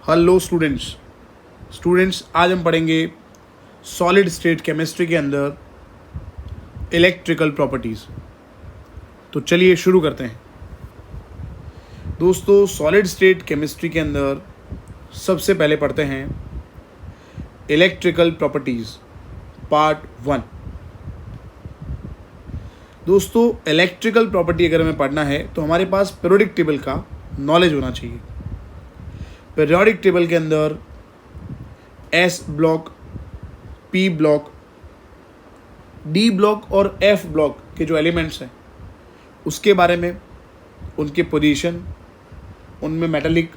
Hello students आज हम पढ़ेंगे सॉलिड स्टेट केमिस्ट्री के अंदर इलेक्ट्रिकल प्रॉपर्टीज़। तो चलिए शुरू करते हैं दोस्तों। सॉलिड स्टेट केमिस्ट्री के अंदर सबसे पहले पढ़ते हैं इलेक्ट्रिकल प्रॉपर्टीज़ पार्ट 1। दोस्तों इलेक्ट्रिकल प्रॉपर्टी अगर हमें पढ़ना है तो हमारे पास पीरियोडिक टेबल का नॉलेज होना चाहिए। पीरियोडिक टेबल के अंदर S block, P block, D block और एफ ब्लॉक के जो एलिमेंट्स हैं उसके बारे में, उनके पोजीशन, उनमें metallic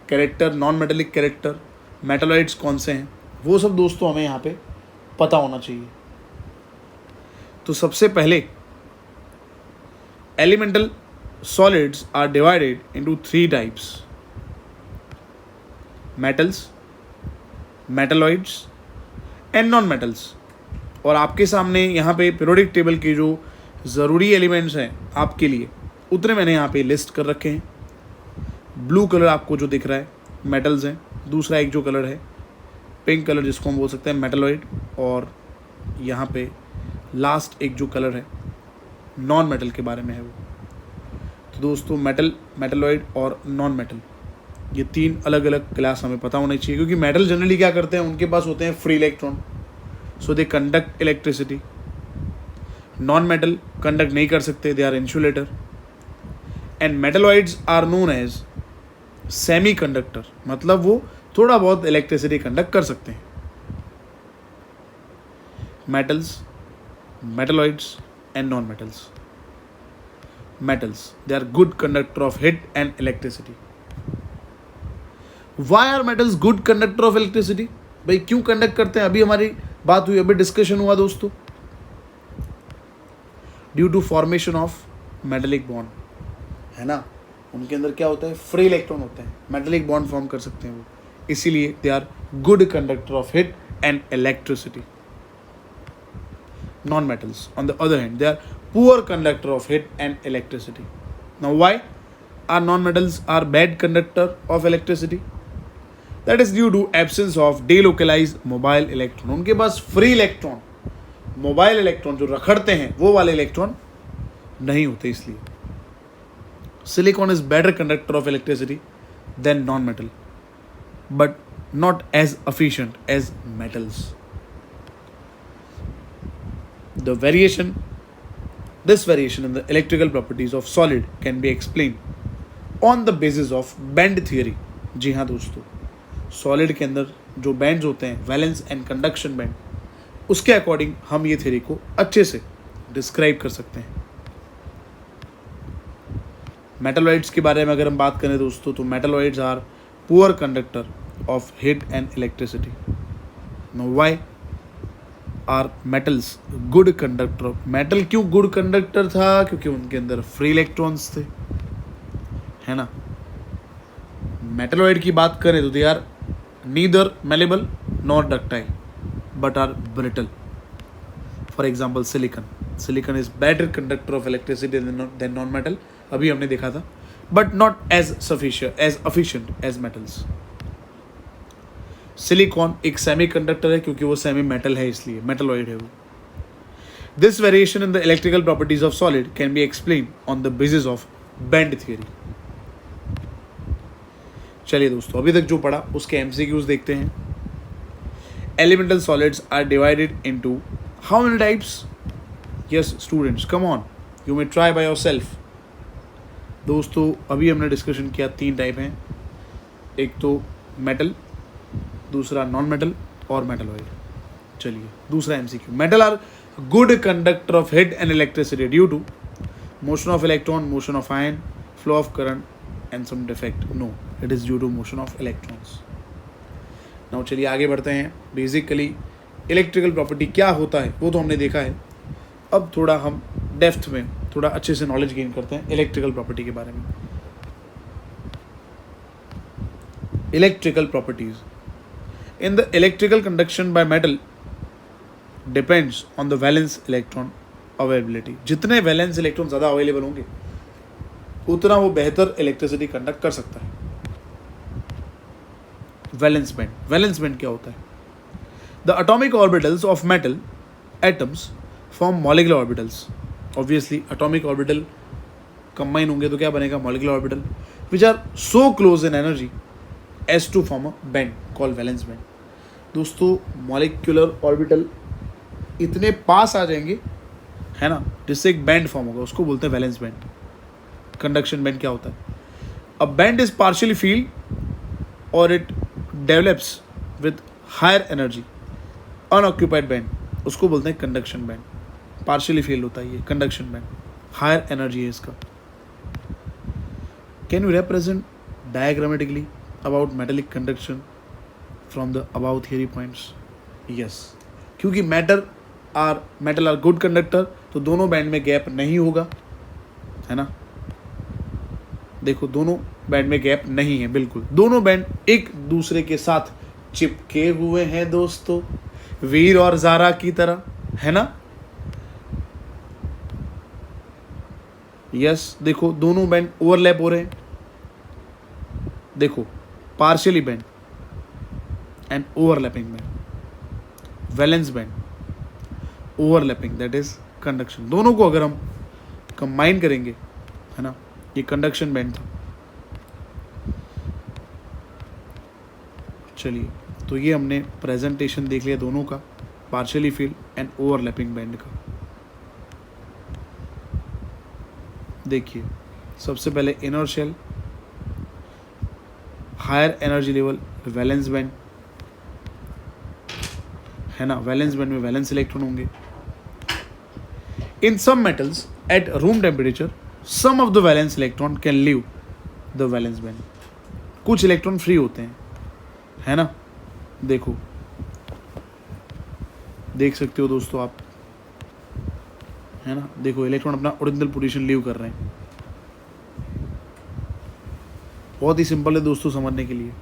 character, non metallic character, metalloids कौन से हैं, वो सब दोस्तों हमें यहाँ पे पता होना चाहिए। तो सबसे पहले elemental solids are divided into 3 types: metals, metalloids and non metals. और आपके सामने यहाँ पे पीरियोडिक टेबल के जो ज़रूरी एलिमेंट्स हैं आपके लिए उतने मैंने यहाँ पे लिस्ट कर रखे हैं। ब्लू कलर आपको जो दिख रहा है मेटल्स हैं, दूसरा एक जो कलर है पिंक कलर जिसको हम बोल सकते हैं मेटालॉइड, और यहाँ पे लास्ट एक जो कलर है नॉन मेटल के बारे में है वो। तो दोस्तों मेटल, मेटालॉइड और नॉन मेटल, ये 3 अलग अलग क्लास हमें पता होनी चाहिए, क्योंकि मेटल जनरली क्या करते हैं, उनके पास होते हैं free electron, so they conduct electricity. Non metal conduct नहीं कर सकते, they are insulator. And metalloids are known as semi conductor, मतलब वो थोड़ा बहुत इलेक्ट्रिसिटी कंडक्ट कर सकते हैं। Metals, metalloids and non metals. Metals, they are good conductor of heat and electricity. Why are metals good conductor of electricity? भाई क्यों conduct करते हैं? अभी हमारी बात हुई, अभी डिस्कशन हुआ दोस्तों। Due to formation of metallic bond, है ना, उनके अंदर क्या होता है, फ्री इलेक्ट्रॉन होते हैं, मेटालिक बॉन्ड फॉर्म कर सकते हैं वो, इसीलिए they are good conductor of heat and electricity. Non metals on the other hand, they are poor conductor of heat and electricity. Now why are non-metals are bad conductor of electricity? That is due to absence of delocalized mobile electron. उनके पास free electron, mobile electron जो रखड़ते हैं वो वाले electron नहीं होते, इसलिए silicon is better conductor of electricity than non-metal, but not as efficient as metals. This variation in the electrical properties of solid can be explained on the basis of band theory. जी हाँ दोस्तों, solid के अंदर जो bands होते हैं, valence and conduction band, उसके according हम ये थ्योरी को अच्छे से डिस्क्राइब कर सकते हैं। मेटालॉइड्स के बारे में अगर हम बात करें दोस्तों, तो metalloids are poor conductor of heat and electricity. No why are metals good conductor of, metal क्यों गुड कंडक्टर था? क्योंकि उनके अंदर फ्री इलेक्ट्रॉन्स थे, है ना। मेटलॉइड की बात करें तो they are neither malleable nor ductile but are brittle. For example silicon is better conductor of electricity than non metal, अभी हमने देखा था, but not as efficient as metals. Silicon एक सेमी कंडक्टर है क्योंकि वो सेमी मेटल है, इसलिए मेटलॉइड है वो। This variation in the electrical properties of solid can be explain on the basis of band theory. चलिए दोस्तों, अभी तक जो पढ़ा उसके एमसीक्यूज देखते हैं। Elemental solids are divided into how many types? Yes students, come on, you may try by yourself. दोस्तों अभी हमने डिस्कशन किया 3 टाइप हैं, एक तो मेटल, दूसरा नॉन मेटल और मेटलॉइड। चलिए दूसरा MCQ, metal are good conductor of heat and electricity due to motion of electron, motion of ion, flow of current and some defect. No, it is due to motion of electrons. Now चलिए आगे बढ़ते हैं। Basically electrical property क्या होता है वो तो हमने देखा है, अब थोड़ा हम डेप्थ में थोड़ा अच्छे से नॉलेज गेन करते हैं इलेक्ट्रिकल प्रॉपर्टी के बारे में। Electrical properties in the electrical conduction by metal depends on the valence electron availability. जितने वैलेंस इलेक्ट्रॉन ज़्यादा अवेलेबल होंगे उतना वो बेहतर इलेक्ट्रिसिटी कंडक्ट कर सकता है। Valence band. वैलेंस बैंड क्या होता है? The atomic orbitals of metal atoms form molecular orbitals. Obviously atomic orbital combine होंगे तो क्या बनेगा? Molecular orbital, which are so close in energy as to form a band called valence band. दोस्तों molecular orbital इतने पास आ जाएंगे, है ना, जिससे एक बैंड फॉर्म होगा, उसको बोलते हैं वैलेंस बैंड। कंडक्शन बैंड क्या होता है? A band is partially filled और it develops with higher energy. Unoccupied band उसको बोलते हैं कंडक्शन बैंड। पार्शियली फील्ड होता है ये कंडक्शन बैंड, हायर एनर्जी है इसका। Can you represent diagrammatically about metallic conduction from the above theory points? Yes, क्योंकि मेटल आर गुड कंडक्टर, तो दोनों बैंड में गैप नहीं होगा, है ना। देखो दोनों बैंड में गैप नहीं है, बिल्कुल दोनों बैंड एक दूसरे के साथ चिपके हुए हैं दोस्तों, वीर और जारा की तरह, है ना। यस, देखो दोनों बैंड ओवरलैप हो रहे हैं। देखो partially band and overlapping band, valence band, overlapping, that is conduction. दोनों को अगर हम कंबाइन करेंगे, है ना, ये कंडक्शन बैंड था। चलिए, तो ये हमने प्रेजेंटेशन देख लिया दोनों का, partially filled and overlapping band का। देखिए सबसे पहले inner shell, higher energy level valence band, है ना। वैलेंस बैंड में वैलेंस इलेक्ट्रॉन होंगे। In some metals at room temperature some of the valence electron can leave the valence band. कुछ electron free होते हैं, है ना। देखो देख सकते हो दोस्तों आप, है ना। देखो इलेक्ट्रॉन अपना ओरिजिनल पोजीशन लीव कर रहे हैं। बहुत ही सिंपल है दोस्तों समझने के लिए।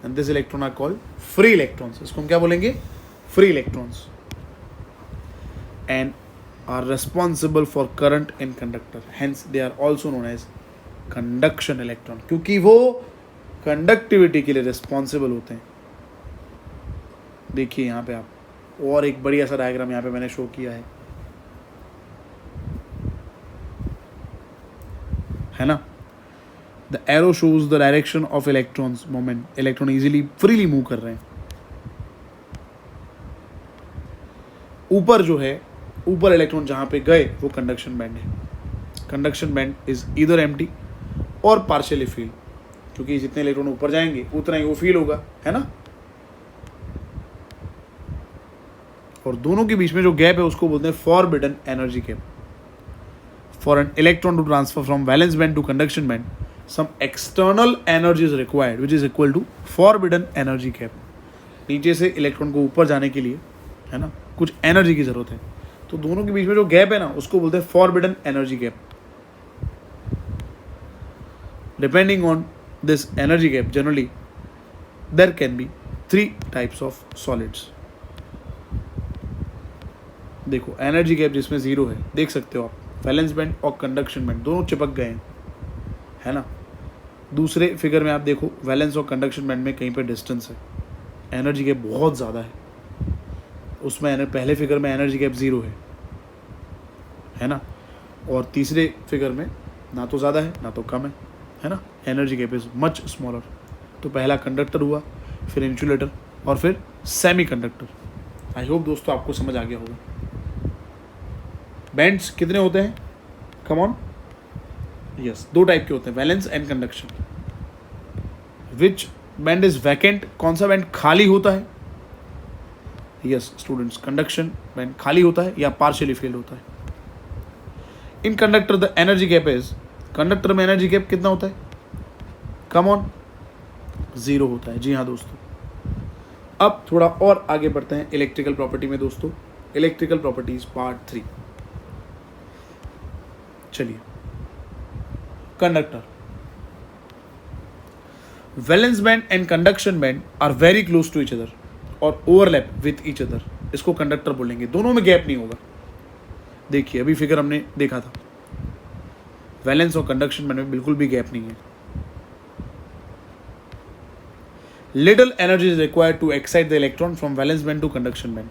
And this electron are called free electrons. इसको हम क्या बोलेंगे? Free electrons. And are responsible for current in conductor, hence they are also known as conduction electron, क्योंकि वो कंडक्टिविटी के लिए रिस्पॉन्सिबल होते हैं। देखिए यहाँ पे आप, और एक बढ़िया सा डायग्राम यहाँ पे मैंने शो किया है ना। The arrow shows the direction of electrons moment. Electron easily freely move कर रहे हैं। ऊपर जो है, ऊपर इलेक्ट्रॉन जहां पे गए वो कंडक्शन बैंड है। Conduction band is either empty और पार्शियली फील्ड, क्योंकि जितने इलेक्ट्रॉन ऊपर जाएंगे उतना ही वो फील होगा, है ना। और दोनों के बीच में जो गैप है उसको बोलते हैं forbidden energy gap. For an electron to transfer from valence band to conduction band some external energy is required which is equal to forbidden energy gap। नीचे से इलेक्ट्रॉन को ऊपर जाने के लिए, है ना, कुछ एनर्जी की जरूरत है, तो दोनों के बीच में जो गैप है ना उसको बोलते हैं forbidden energy gap. Depending on this energy gap generally there can be 3 types of solids. देखो एनर्जी गैप जिसमें 0 है, देख सकते हो आप, वैलेंस बैंड और कंडक्शन बैंड दोनों चिपक गए हैं, है ना। दूसरे फिगर में आप देखो वैलेंस और कंडक्शन बैंड में कहीं पे डिस्टेंस है, एनर्जी गैप बहुत ज़्यादा है। उसमें पहले फिगर में एनर्जी गैप 0 है ना। और तीसरे फिगर में ना तो ज़्यादा है ना तो कम है ना। Energy gap is much smaller. तो पहला कंडक्टर हुआ, फिर इंसुलेटर और फिर सेमी कंडक्टर। आई होप दोस्तों आपको समझ आ गया होगा। बैंड्स कितने होते हैं? Come on. यस, 2 टाइप के होते हैं, valence and conduction. Which band is vacant? कौन सा बैंड खाली होता है? यस स्टूडेंट्स, कंडक्शन बैंड खाली होता है या पार्शियली फील्ड होता है। In conductor the energy gap is, conductor में एनर्जी गैप कितना होता है? कम ऑन, 0 होता है। जी हाँ दोस्तों। अब थोड़ा और आगे बढ़ते हैं इलेक्ट्रिकल प्रॉपर्टी में दोस्तों। Electrical properties part 3। चलिए, conductor. Valence band and conduction band are very close to each other और ओवरलैप विथ ईच अदर। इसको कंडक्टर बोलेंगे, दोनों में गैप नहीं होगा। देखिए अभी फिगर हमने देखा था, वैलेंस और कंडक्शन बैंड में बिल्कुल भी गैप नहीं है। Little energy is required to excite the electron from valence band to conduction band.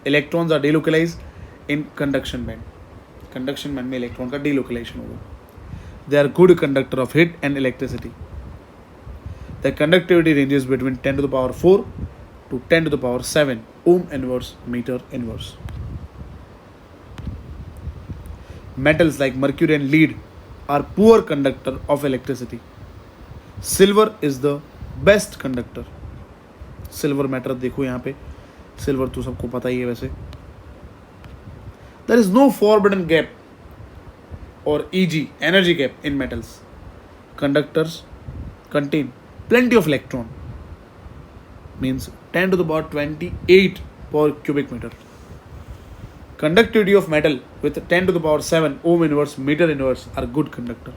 Electrons are delocalized in conduction band. Conduction band में electron का delocalization होगा. They are good conductor of heat and electricity. The conductivity ranges between 10 to the power 4 to 10 to the power 7 ohm inverse meter inverse. Metals like mercury and lead are poor conductor of electricity. Silver is the best conductor. Silver matter देखो यहाँ पे, silver तो सबको पता ही है वैसे. There is no forbidden gap और easy energy gap in metals. Conductors contain plenty of electron, means 10 to the power 28 per cubic meter. Conductivity of metal with 10 to the power 7 ohm inverse meter inverse are good conductor.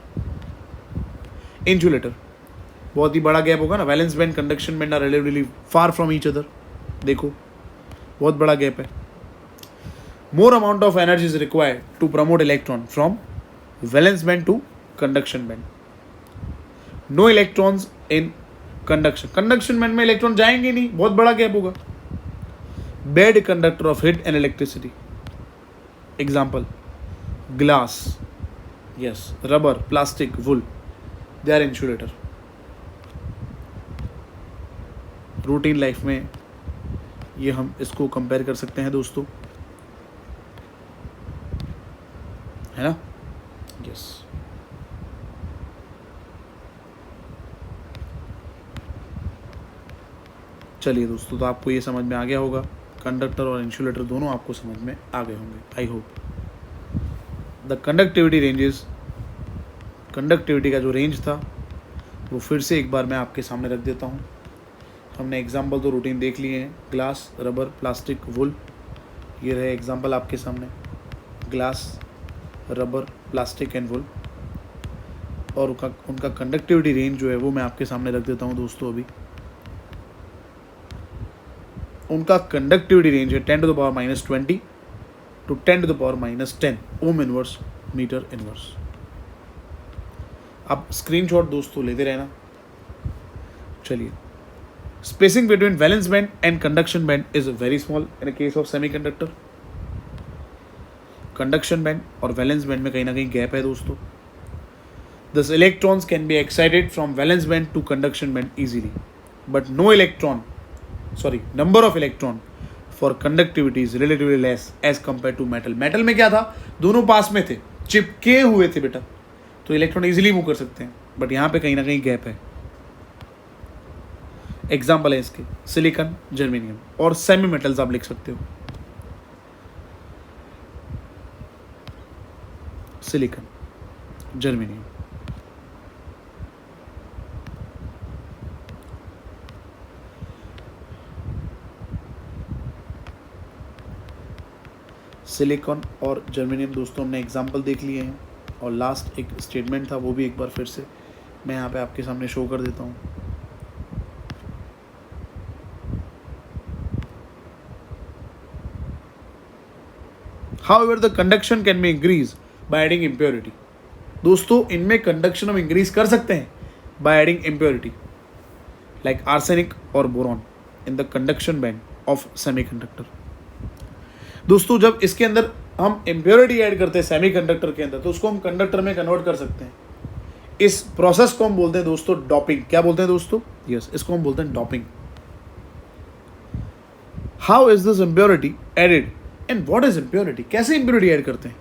Insulator, बहुत ही बड़ा gap होगा ना. Valence band conduction band are relatively far from each other. देखो बहुत बड़ा gap है. More amount of energy is required to promote electron from valence band to conduction band. No electrons in conduction. Conduction band में electron जाएंगे नहीं, बहुत बड़ा gap होगा. Bad conductor of heat and electricity. Example glass, yes, rubber, plastic, wool, they are insulator. Routine life में ये हम इसको कंपेयर कर सकते हैं दोस्तों, है ना. यस, चलिए दोस्तों, तो आपको ये समझ में आ गया होगा. कंडक्टर और इंसुलेटर दोनों आपको समझ में आ गए होंगे, I hope. The conductivity ranges, conductivity का जो रेंज था वो फिर से एक बार मैं आपके सामने रख देता हूँ. हमने एग्जाम्पल तो रूटीन देख लिए हैं. ग्लास, रबर, प्लास्टिक, वुल, ये रहे एग्जाम्पल आपके सामने. ग्लास, रबर, प्लास्टिक एंड वुल. और उनका कंडक्टिविटी रेंज जो है वो मैं आपके सामने रख देता हूँ दोस्तों. अभी उनका कंडक्टिविटी रेंज है 10 to the power -20 to 10 to the power -10 ohm inverse metre inverse. आप स्क्रीनशॉट दोस्तों लेते रहना. चलिए, spacing between valence band and conduction band is very small in a case of semiconductor. conduction band और valence band में कहीं ना कहीं गैप है दोस्तों. Thus electrons can be excited from valence band to conduction band easily, but number of electron for conductivity is relatively less as compared to metal. metal में क्या था, दोनों पास में थे, चिपके हुए थे बेटा, तो इलेक्ट्रॉन इजीली मूव कर सकते हैं. बट यहाँ पे कहीं ना कहीं गैप है. एग्जाम्पल है इसके सिलिकॉन, जर्मेनियम और सेमी मेटल्स आप लिख सकते हो. Silicon, germanium. सिलिकॉन और जर्मेनियम दोस्तों हमने एग्जाम्पल देख लिए हैं. और लास्ट एक स्टेटमेंट था, वो भी एक बार फिर से मैं यहाँ पे आपके सामने शो कर देता हूँ. However, the conduction can be increased by adding impurity. दोस्तों इनमें कंडक्शन हम इंक्रीज कर सकते हैं by adding impurity like arsenic or boron in the conduction band of semiconductor. दोस्तों जब इसके अंदर हम impurity ऐड करते हैं सेमीकंडक्टर के अंदर, तो उसको हम कंडक्टर में कन्वर्ट कर सकते हैं. इस प्रोसेस को हम बोलते हैं दोस्तों डॉपिंग. क्या बोलते हैं दोस्तों? यस, इसको हम बोलते हैं doping. How is this impurity added and what is impurity? कैसे impurity ऐड करते हैं?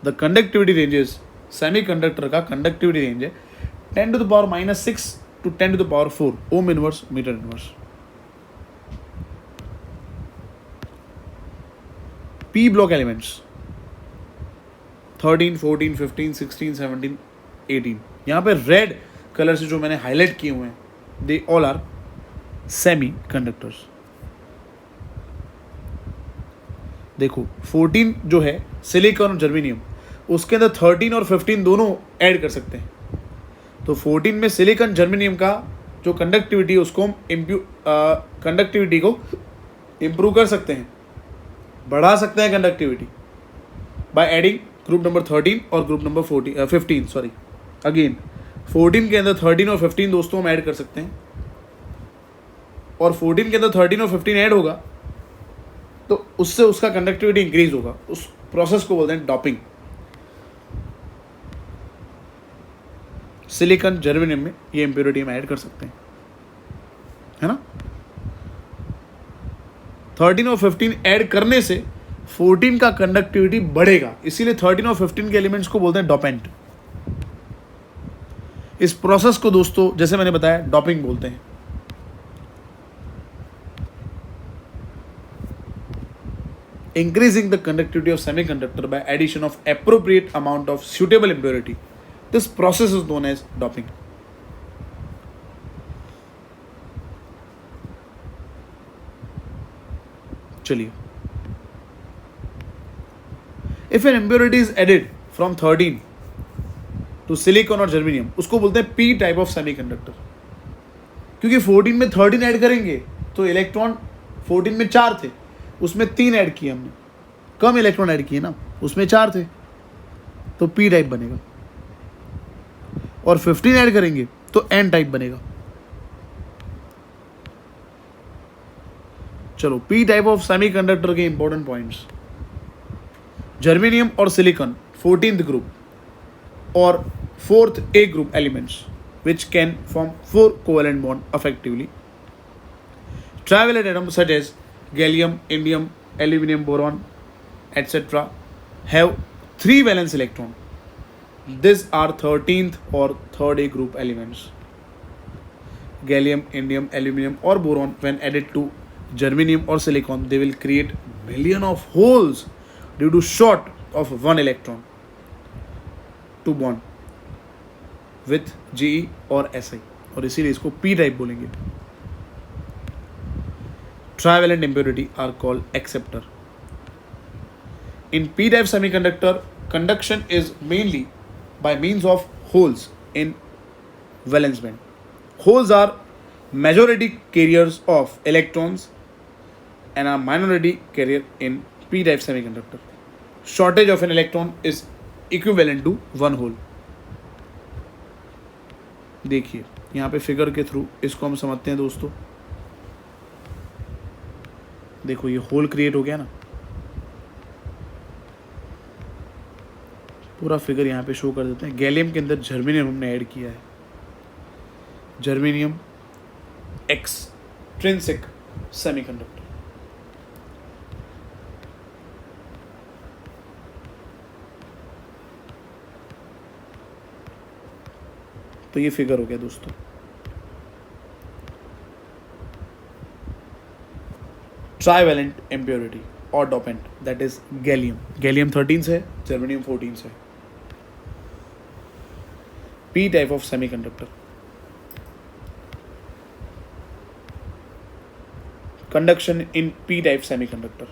द कंडक्टिविटी रेंजेस, सेमीकंडक्टर का कंडक्टिविटी रेंज है 10 to the power -6 to 10 to the power 4 ohm inverse metre inverse. P block elements 13, 14, 15, 16, 17, 18. यहाँ पे red colour से जो मैंने हाईलाइट किए हुए हैं, they all are semi conductors. देखो 14 जो है सिलिकॉन और जर्मेनियम, उसके अंदर 13 और 15 दोनों ऐड कर सकते हैं. तो 14 में सिलिकॉन जर्मेनियम का जो कंडक्टिविटी है उसको हम कंडक्टिविटी को इम्प्रूव कर सकते हैं, बढ़ा सकते हैं conductivity by adding group number 13 और ग्रुप नंबर 15. सॉरी, अगेन 14 के अंदर 13 और 15 दोस्तों हम ऐड कर सकते हैं, और 14 के अंदर 13 और 15 ऐड होगा तो उससे उसका कंडक्टिविटी इंक्रीज होगा। उस प्रोसेस को बोलते हैं डॉपिंग। सिलिकॉन जर्मेनियम में ये इंप्योरिटी हम ऐड कर सकते हैं, है ना। 13 और 15 ऐड करने से 14 का कंडक्टिविटी बढ़ेगा, इसीलिए 13 और 15 के एलिमेंट्स को बोलते हैं डोपेंट। इस प्रोसेस को दोस्तों जैसे मैंने बताया डॉपिंग बोलते हैं। Increasing the conductivity of semiconductor by addition of appropriate amount of suitable impurity. This process is known as doping. चलिए, if an impurity is added from 13 to silicon और germanium, उसको बोलते हैं P type of semiconductor। क्योंकि 14 में 13 add करेंगे तो electron 14 में 4 थे, उसमें 3 ऐड किए हमने, कम इलेक्ट्रॉन ऐड किए ना, उसमें 4 थे तो P टाइप बनेगा, और 15 ऐड करेंगे तो N टाइप बनेगा। चलो, P टाइप ऑफ सेमीकंडक्टर के इंपॉर्टेंट पॉइंट्स। जर्मेनियम और सिलिकॉन 14th ग्रुप और 4th A group elements which can form 4 covalent bond effectively. Trivalent atoms such as gallium, indium, aluminum, boron, etc. have 3 valence electron. These are 13th or 3rd A group elements. Gallium, indium, aluminum or boron, when added to germanium or silicon, they will create million of holes due to short of 1 electron to bond with Ge और Si, और इसीलिए इसको P type बोलेंगे। Trivalent impurity are called acceptor. In P type semiconductor, conduction is mainly by means of holes in valence band. Holes are majority carriers of electrons and are minority carrier in P type semiconductor. Shortage of an electron is equivalent to 1 hole. देखिए यहाँ पे figure के through इसको हम समझते हैं दोस्तों। देखो ये होल क्रिएट हो गया ना, पूरा फिगर यहाँ पे शो कर देते हैं। गैलियम के अंदर जर्मेनियम हमने ऐड किया है, जर्मेनियम एक्सट्रिंसिक सेमीकंडक्टर। तो ये फिगर हो गया दोस्तों। ट्राइवेलेंट इम्प्योरिटी और dopant, that is gallium. Gallium 13 से, जर्मेनियम 14 से। P type of semiconductor, conduction in P type semiconductor.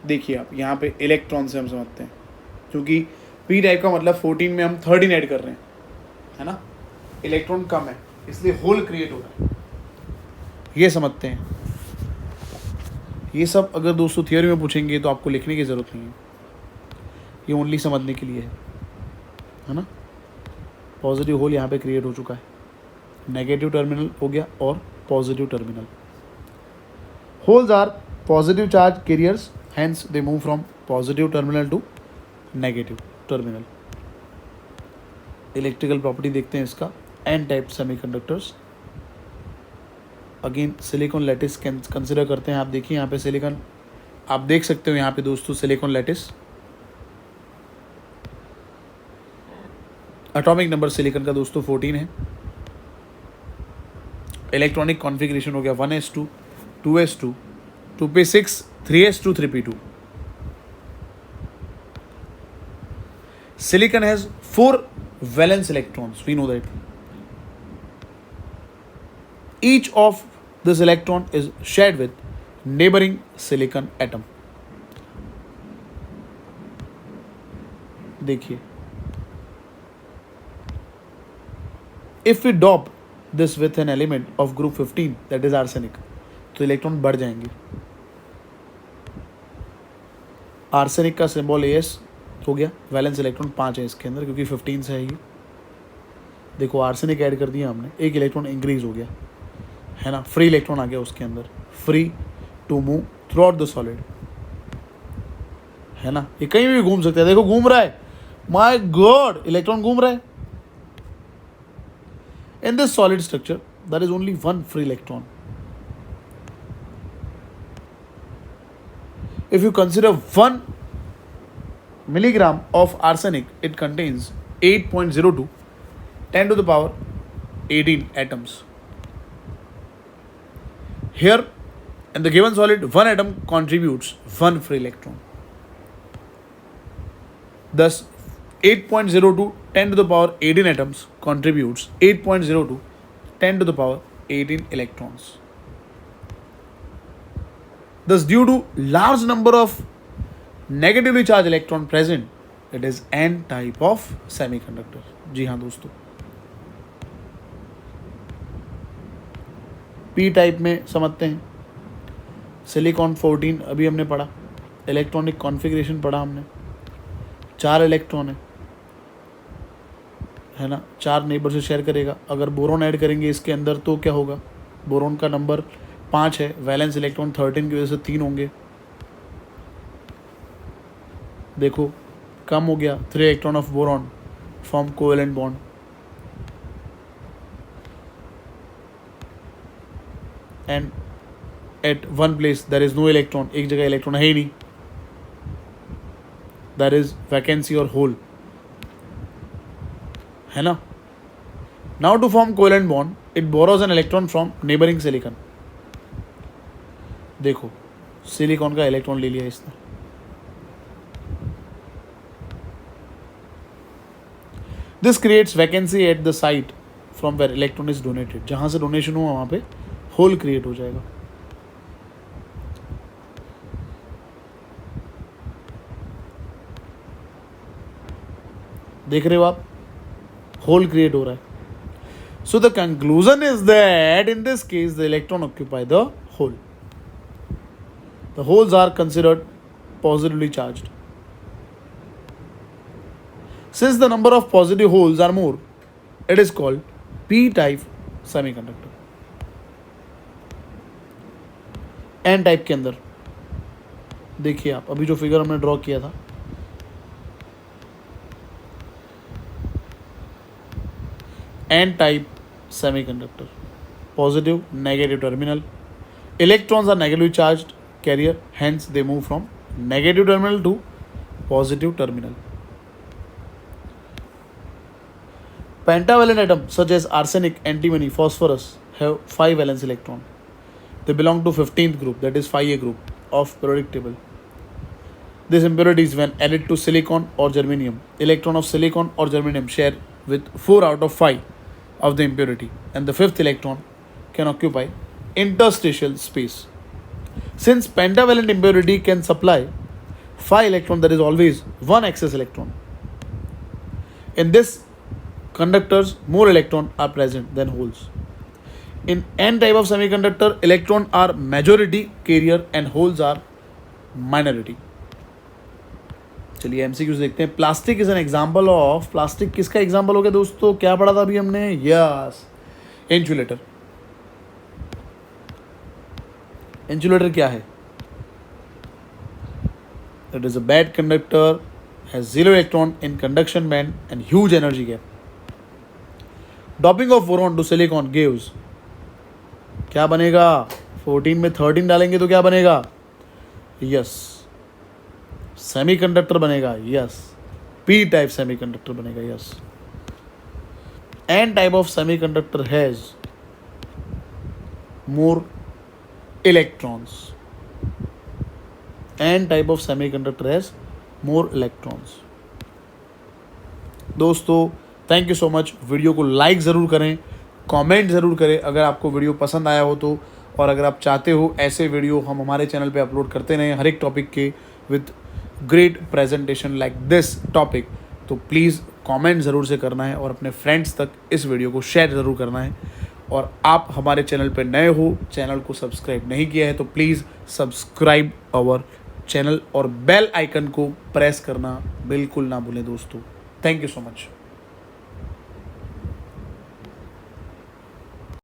देखिए आप यहाँ पे इलेक्ट्रॉन से हम समझते हैं, क्योंकि पी टाइप का मतलब 14 में हम 13 ऐड कर रहे हैं, है ना, इलेक्ट्रॉन कम है इसलिए होल क्रिएट हो रहा है, ये समझते हैं। ये सब अगर दोस्तों थियोरी में पूछेंगे तो आपको लिखने की ज़रूरत नहीं है, ये ओनली समझने के लिए है ना। पॉजिटिव होल यहाँ पे क्रिएट हो चुका है, नेगेटिव टर्मिनल हो गया और positive terminal. Holes are positive charge carriers, hence they move from positive terminal to negative terminal. Electrical property देखते हैं इसका। N type semiconductors, again silicon lattice consider करते हैं। आप देखिए यहाँ पे सिलिकॉन, आप देख सकते हो यहाँ पे दोस्तों silicon lattice. Atomic number silicon का दोस्तों 14 है। इलेक्ट्रॉनिक कॉन्फ़िगरेशन हो गया 1s2 2s2 2p6 3s2 3p2। Silicon has 4 valence electrons, we know that. Each of this electron is shared with neighboring silicon atom. देखिए, if we dope this with an element of group 15, that is arsenic, तो electron बढ़ जाएंगे। Arsenic का symbol AS, हो गया। Valence electron 5 है इसके अंदर क्योंकि 15 से है ये। देखो आर्सेनिक ऐड कर दिया हमने, एक इलेक्ट्रॉन इंक्रीज हो गया है ना, फ्री इलेक्ट्रॉन आ गया उसके अंदर, free to move throughout the solid है ना। ये कहीं भी घूम सकता है, देखो घूम रहा है, माय गॉड इलेक्ट्रॉन घूम रहा है। In this solid structure there is only one free electron. If you consider 1 milligram of arsenic, it contains 8.02 10 to the power 18 atoms. Here, in the given solid, one atom contributes one free electron. Thus, 8.02 10 to the power 18 atoms contributes 8.02 10 to the power 18 electrons. Thus, due to large number of negatively charged electron present, it is N type of semiconductor. जी हाँ दोस्तों, P type में समझते हैं। Silicon 14 अभी हमने पढ़ा, electronic configuration पढ़ा हमने, 4 इलेक्ट्रॉन है ना, 4 नेबर से शेयर करेगा। अगर बोरॉन ऐड करेंगे इसके अंदर तो क्या होगा, बोरॉन का नंबर 5 है, वैलेंस इलेक्ट्रॉन 13 की वजह से 3 होंगे। देखो कम हो गया, 3 electron of boron form covalent bond. And at one place there is no electron, एक जगह इलेक्ट्रॉन है ही नहीं, देयर इज वैकेंसी और होल है ना। Now to form covalent bond it borrows an electron from neighbouring silicon. देखो silicon का इलेक्ट्रॉन ले लिया इसने, this creates vacancy at the site from where electron is donated. जहां से डोनेशन हुआ वहां पे होल क्रिएट हो जाएगा। देख रहे हो आप, होल क्रिएट हो रहा है। So the conclusion is that in this case the electron occupy the hole. The holes are considered positively charged. Since the number of positive holes are more, it is called p-type semiconductor. n type के अंदर देखिए आप, अभी जो figure हमने draw किया था, n type semiconductor, positive negative terminal, electrons are negatively charged carrier, hence they move from negative terminal to positive terminal. Pentavalent atoms such as arsenic, antimony, phosphorus have 5 valence electron. They belong to 15th group, that is 5A group of periodic table. These impurities when added to silicon or germanium, electron of silicon or germanium share with 4 out of 5 of the impurity, and the 5th electron can occupy interstitial space. Since pentavalent impurity can supply 5 electrons, there is always one excess electron. In this conductors, more electrons are present than holes. In n type of semiconductor, electrons are majority carrier and holes are minority. चलिए MCQs देखते हैं. Plastic is an example of, plastic किसका example हो गया दोस्तों, क्या पढ़ा था अभी हमने, यस इंसुलेटर. इंसुलेटर क्या है, it is a bad conductor, has 0 electron in conduction band and huge energy gap. Doping of boron to silicon gives, क्या बनेगा, 14 में 13 डालेंगे तो क्या बनेगा, यस सेमीकंडक्टर बनेगा, यस पी टाइप सेमीकंडक्टर बनेगा, yes. N type of semiconductor has more electrons. N type of semiconductor has more electrons. दोस्तों thank you so much. Video को लाइक ज़रूर करें, कमेंट ज़रूर करें अगर आपको वीडियो पसंद आया हो तो, और अगर आप चाहते हो ऐसे वीडियो हम हमारे चैनल पे अपलोड करते रहें हर एक टॉपिक के with great presentation like this topic, तो प्लीज़ कमेंट ज़रूर से करना है और अपने फ्रेंड्स तक इस वीडियो को शेयर ज़रूर करना है. और आप हमारे चैनल पर नए हो, चैनल को सब्सक्राइब नहीं किया है तो प्लीज़ सब्सक्राइब आवर चैनल और बेल आइकन को प्रेस करना बिल्कुल ना भूलें दोस्तों। Thank you so much.